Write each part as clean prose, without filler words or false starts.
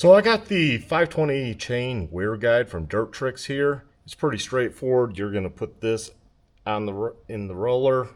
So I got the 520 chain wear guide from Dirt Tricks here. It's pretty straightforward. You're going to put this on in the roller,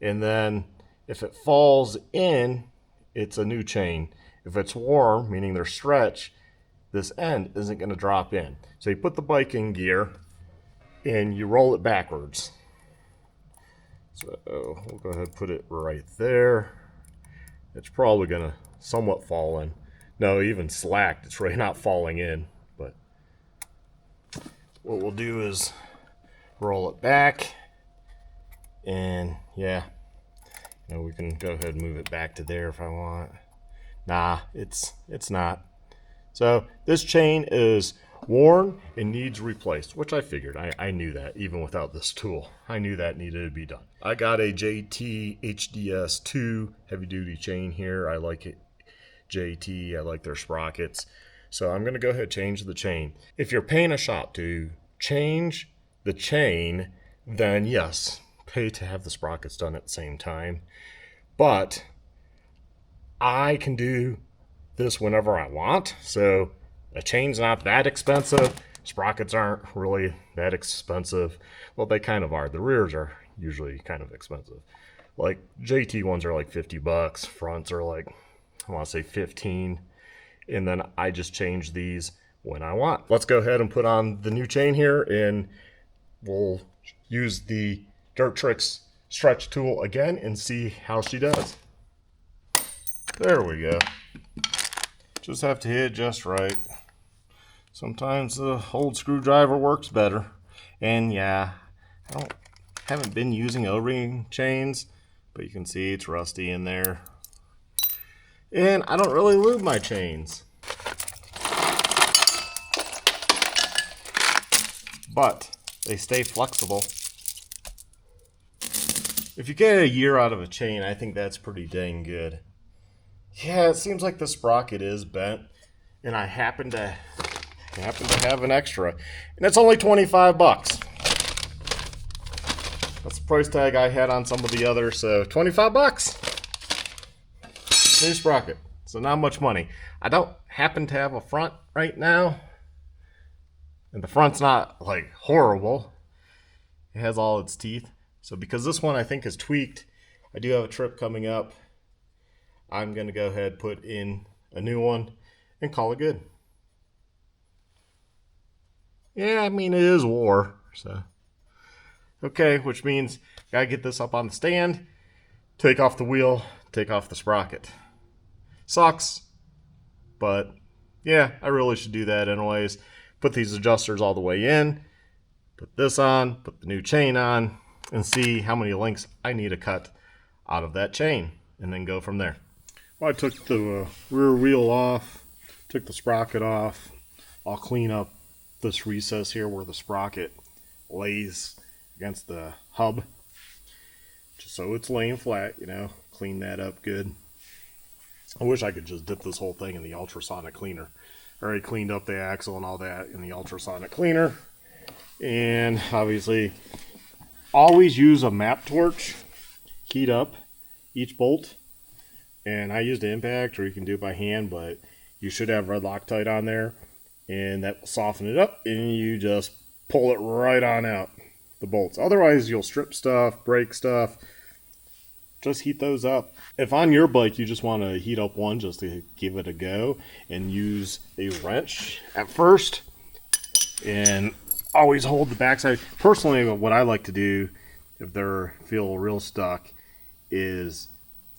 and then if it falls in, it's a new chain. If it's warm, meaning there's stretch, this end isn't going to drop in. So you put the bike in gear and you roll it backwards. So we'll go ahead and put it right there. It's probably going to somewhat fall in. No, even slacked, it's really not falling in. But what we'll do is roll it back, and yeah, we can go ahead and move it back to there if I want. Nah, it's not. So this chain is worn and needs replaced, which I figured. I knew that even without this tool. I knew that needed to be done. I got a JT HDS 2 heavy duty chain here. I like it. JT, I like their sprockets. So I'm going to go ahead and change the chain. If you're paying a shop to change the chain, then yes, pay to have the sprockets done at the same time. But I can do this whenever I want. So a chain's not that expensive. Sprockets aren't really that expensive. Well, they kind of are. The rears are usually kind of expensive. Like JT ones are like 50 bucks. Fronts are like, I want to say 15, and then I just change these when I want. Let's go ahead and put on the new chain here, and we'll use the Dirt Tricks stretch tool again and see how she does. There we go. Just have to hit just right. Sometimes the old screwdriver works better. And yeah, haven't been using O-ring chains, but you can see it's rusty in there. And I don't really lube my chains. But they stay flexible. If you get a year out of a chain, I think that's pretty dang good. Yeah, it seems like the sprocket is bent, and I happen to have an extra, and it's only 25 bucks. That's the price tag I had on some of the others, so 25 bucks. New sprocket, so not much money. I don't happen to have a front right now, and the front's not like horrible. It has all its teeth. So because this one I think is tweaked, I do have a trip coming up. I'm gonna go ahead, put in a new one, and call it good. Yeah, I mean, it is war, so. Okay, which means gotta get this up on the stand, take off the wheel, take off the sprocket. Sucks, but yeah, I really should do that anyways. Put these adjusters all the way in, put this on, put the new chain on, and see how many links I need to cut out of that chain, and then go from there. Well, I took the rear wheel off, took the sprocket off. I'll clean up this recess here where the sprocket lays against the hub, just so it's laying flat, clean that up good. I wish I could just dip this whole thing in the ultrasonic cleaner. I already cleaned up the axle and all that in the ultrasonic cleaner. And obviously, always use a map torch, heat up each bolt. And I used the impact, or you can do it by hand, but you should have red Loctite on there, and that will soften it up, and you just pull it right on out, the bolts. Otherwise, you'll strip stuff, break stuff. Just heat those up. If on your bike you just want to heat up one just to give it a go, and use a wrench at first, and always hold the backside. Personally, what I like to do if they feel real stuck is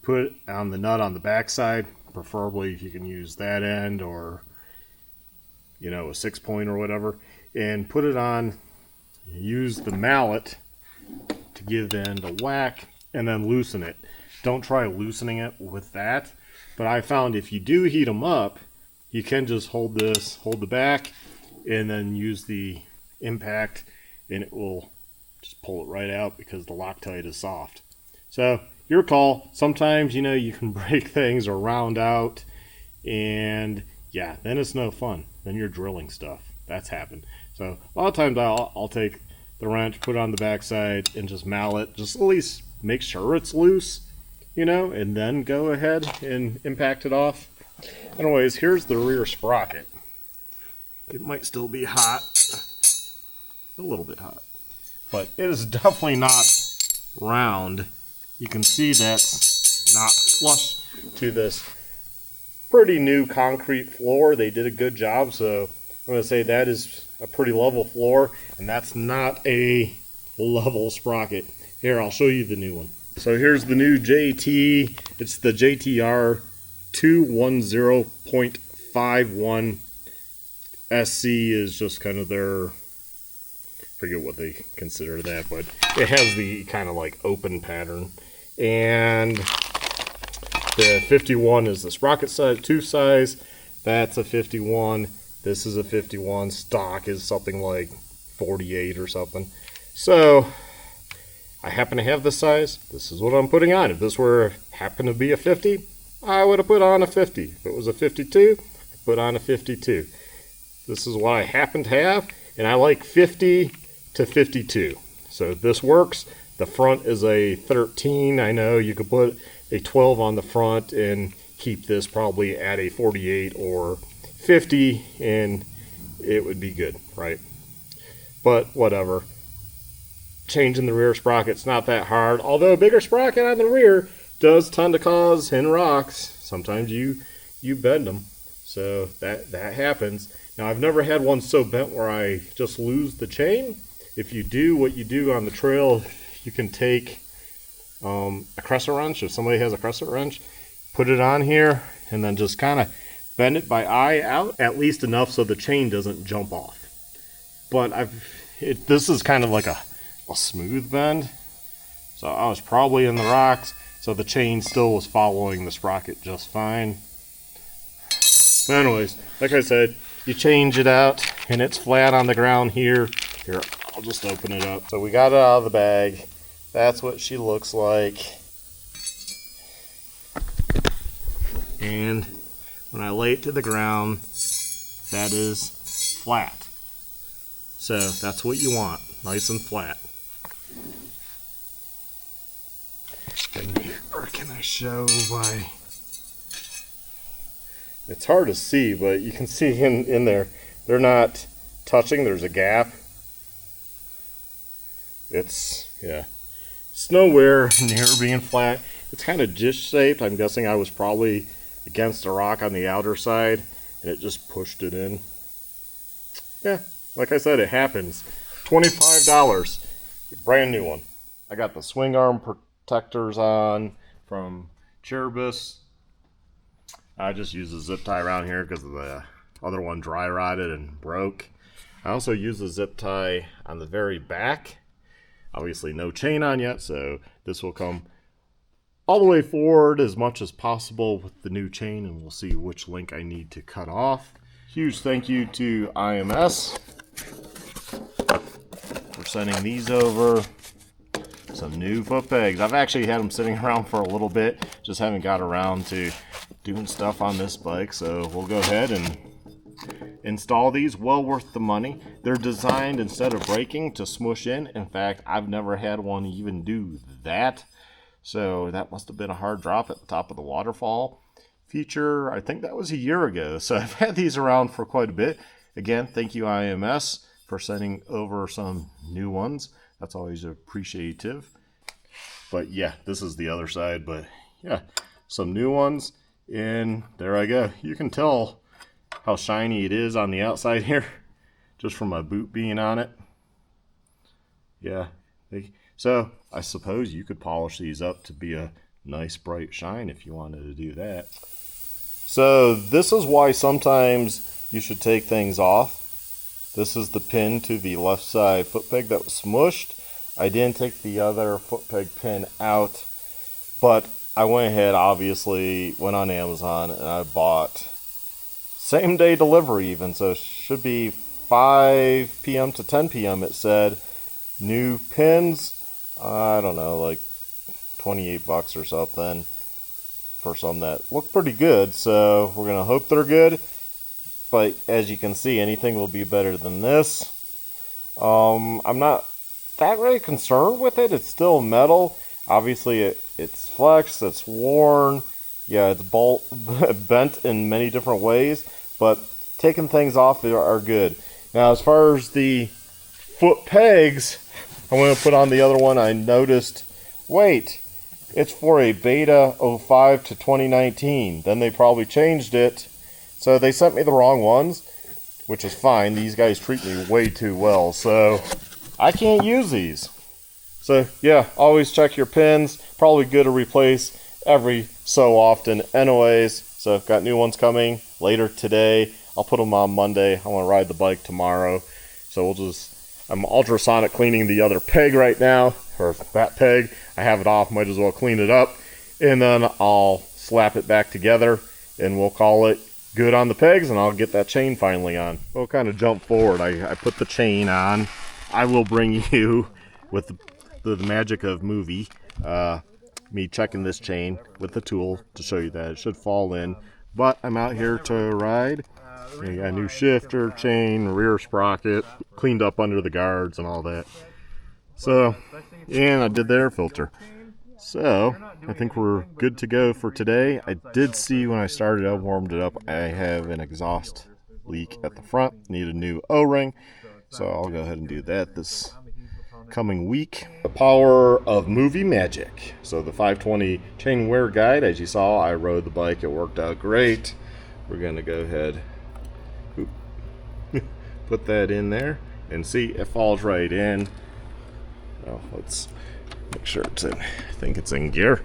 put on the nut on the backside. Preferably if you can use that end, or a 6-point or whatever, and put it on. Use the mallet to give the end a whack, and then loosen it. Don't try loosening it with that, but I found if you do heat them up, you can just hold the back, and then use the impact, and it will just pull it right out because the Loctite is soft. So your call. Sometimes you can break things or round out, and yeah, then it's no fun. Then you're drilling stuff. That's happened. So a lot of times I'll take the wrench, put it on the backside, and just mallet, just at least make sure it's loose, and then go ahead and impact it off. Anyways, here's the rear sprocket. It might still be hot. A little bit hot. But it is definitely not round. You can see that's not flush to this pretty new concrete floor. They did a good job, so I'm going to say that is a pretty level floor, and that's not a level sprocket. Here, I'll show you the new one. So here's the new JT. It's the JTR 210.51. SC is just kind of their, forget what they consider that, but it has the kind of like open pattern. And the 51 is the sprocket size, 2 size. That's a 51. This is a 51. Stock is something like 48 or something. So I happen to have this size. This is what I'm putting on. If this were happened to be a 50, I would have put on a 50. If it was a 52, I'd put on a 52. This is what I happen to have, and I like 50 to 52. So this works. The front is a 13. I know you could put a 12 on the front and keep this probably at a 48 or 50, and it would be good, right? But whatever. Changing the rear sprocket's not that hard, although a bigger sprocket on the rear does tend to cause hen rocks. Sometimes you bend them, so that happens. Now, I've never had one so bent where I just lose the chain. If you do what you do on the trail, you can take a crescent wrench. If somebody has a crescent wrench, put it on here and then just kind of bend it by eye out, at least enough so the chain doesn't jump off. But this is kind of like a smooth bend. So I was probably in the rocks, so the chain still was following the sprocket just fine. But anyways, like I said, you change it out and it's flat on the ground here. Here, I'll just open it up. So we got it out of the bag. That's what she looks like. And when I lay it to the ground, that is flat. So that's what you want, nice and flat. Or can I show by... It's hard to see, but you can see in there, they're not touching. There's a gap. It's nowhere near being flat. It's kind of dish-shaped. I'm guessing I was probably against a rock on the outer side, and it just pushed it in. Yeah, like I said, it happens. $25, brand new one. I got the swing arm protectors on from Cherbus. I just use a zip tie around here because the other one dry rotted and broke. I also use a zip tie on the very back. Obviously no chain on yet, so this will come all the way forward as much as possible with the new chain, and we'll see which link I need to cut off. Huge thank you to IMS for sending these over. Some new foot pegs. I've actually had them sitting around for a little bit, just haven't got around to doing stuff on this bike, so we'll go ahead and install these. Well worth the money. They're designed, instead of breaking, to smush in. In fact, I've never had one even do that, so that must have been a hard drop at the top of the waterfall feature. I think that was a year ago, so I've had these around for quite a bit. Again, thank you IMS for sending over some new ones. That's always appreciative. But yeah, this is the other side, but yeah, some new ones. And there I go. You can tell how shiny it is on the outside here, just from my boot being on it. Yeah. So I suppose you could polish these up to be a nice bright shine if you wanted to do that. So this is why sometimes you should take things off. This is the pin to the left side foot peg that was smushed. I didn't take the other foot peg pin out, but I went ahead, obviously, went on Amazon, and I bought same day delivery even, so it should be 5 p.m. to 10 p.m. it said. New pins, I don't know, like $28 or something for some that look pretty good, so we're going to hope they're good. But as you can see, anything will be better than this. I'm not that really concerned with it. It's still metal. Obviously, it's flexed, it's worn, Yeah, it's bent in many different ways, but taking things off are good. Now, as far as the foot pegs, I want to put on the other one. I noticed, wait, it's for a beta 05 to 2019. Then they probably changed it. So they sent me the wrong ones, which is fine. These guys treat me way too well, so I can't use these. So yeah, always check your pins. Probably good to replace every so often anyways. So got new ones coming later today. I'll put them on Monday. I want to ride the bike tomorrow. So I'm ultrasonic cleaning the other peg right now, or that peg. I have it off, might as well clean it up. And then I'll slap it back together and we'll call it good on the pegs, and I'll get that chain finally on. We'll kind of jump forward. I put the chain on. I will bring you, with the magic of movie, me checking this chain with the tool to show you that it should fall in. But I'm out here to ride. You got a new shifter, chain, rear sprocket, cleaned up under the guards and all that. So, and I did the air filter. So, I think we're good to go for today. I did see when I started up, warmed it up, I have an exhaust leak at the front. Need a new O-ring. So I'll go ahead and do that this coming week. The power of movie magic. So the 520 chain wear guide, as you saw, I rode the bike. It worked out great. We're going to go ahead, put that in there and see it falls right in. Well, let's make sure it's in. I think it's in gear.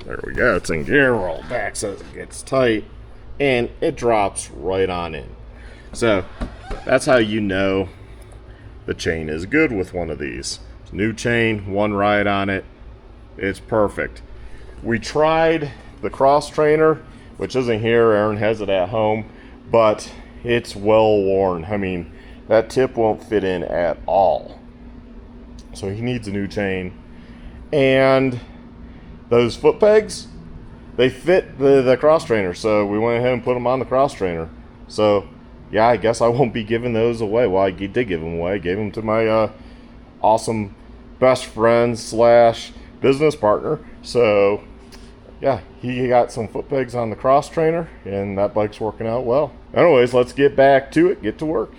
There we go. It's in gear. Roll back so it gets tight, and it drops right on in. So that's how you know the chain is good with one of these. New chain, one ride on it. It's perfect. We tried the cross trainer, which isn't here. Aaron has it at home, but it's well worn. I mean, that tip won't fit in at all. So he needs a new chain. And those foot pegs, they fit the cross trainer. So we went ahead and put them on the cross trainer. So yeah, I guess I won't be giving those away. Well, I did give them away. I gave them to my awesome best friend / business partner. So yeah, he got some foot pegs on the cross trainer, and that bike's working out well. Anyways, let's get back to it, get to work.